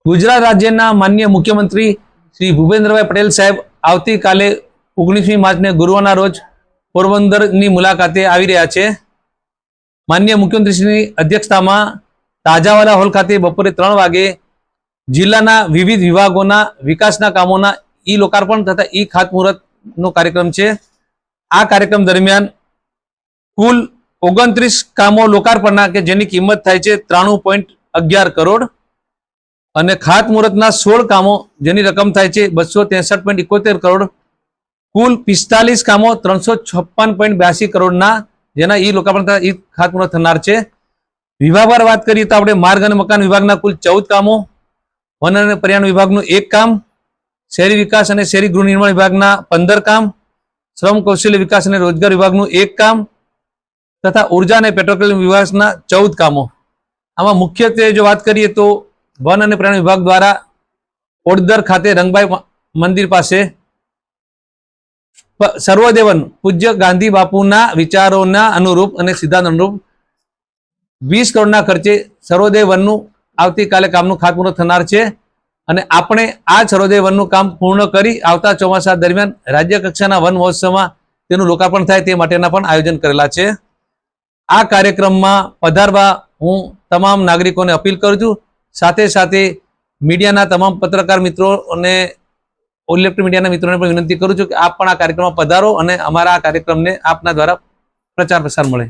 गुजरात राज्यना माननीय मुख्यमंत्री श्री भूपेन्द्रभाई पटेल साहेब આવતીકાલે 19મી માર્ચને ગુરુવારના રોજ પોરબંદરની મુલાકાતે આવી રહ્યા છે। માનનીય મુખ્યમંત્રીશ્રીની અધ્યક્ષતામાં તાજાવાલા હોલ ખાતે બપોરે 3 વાગે જિલ્લાના વિવિધ વિભાગોના વિકાસના કામોના ઈ લોકાર્પણ તથા ઈ ખાતમુહૂર્તનો કાર્યક્રમ છે। આ કાર્યક્રમ દરમિયાન કુલ 29 કામો લોકાર્પણના કે જેની કિંમત થાય છે 93.11 કરોડ અને ખાતમુહૂર્તના 16 કામો જેની રકમ થાય છે 263.71 કરોડ, કુલ 45 કામો 356.82 કરોડના જેના ઈ લોકાર્પણ તથા ઈ ખાતમુહૂર્ત થનાર છે। વિભાગવાર વાત કરીએ તો આપણે માર્ગ અને મકાન વિભાગના કુલ 14 કામો, વન અને પર્યાવરણ વિભાગનું 1 કામ, શહેરી વિકાસ અને શહેરી ગૃહ નિર્માણ વિભાગના 15 કામ, શ્રમ કૌશલ્ય વિકાસ અને રોજગાર વિભાગનું 1 કામ તથા ઉર્જા અને પેટ્રોકેમિકલ વિભાગના 14 કામો। આમાં મુખ્યત્વે જો વાત કરીએ તો વન અને પર્યાવરણ વિભાગ દ્વારા ઓડદર ખાતે રંગભાઈ મંદિર પાસે સર્વોદય વન પૂજ્ય ગાંધી બાપુના વિચારોના અનુરૂપ અને સિદ્ધાંત અનુરૂપ 20 કરોડના ખર્ચે સર્વોદય વનનું આવતીકાલે કામનું ખાતમુહૂર્ત થનાર છે અને આપણે આ સર્વોદય વનનું કામ પૂર્ણ કરી આવતા ચોમાસા દરમિયાન રાજ્ય કક્ષાના વન મહોત્સવમાં તેનું લોકાર્પણ થાય તે માટેના પણ આયોજન કરેલા છે। આ કાર્યક્રમમાં પધારવા હું તમામ નાગરિકોને અપીલ કરું છું। સાથે સાથે મીડિયાના તમામ પત્રકાર મિત્રો અને ઇલેક્ટ્રોનિક મીડિયાના મિત્રોને પણ વિનંતી કરું છું કે આપ પણ આ કાર્યક્રમમાં પધારો અને અમારા આ કાર્યક્રમને આપના દ્વારા પ્રચાર પ્રસાર મળે।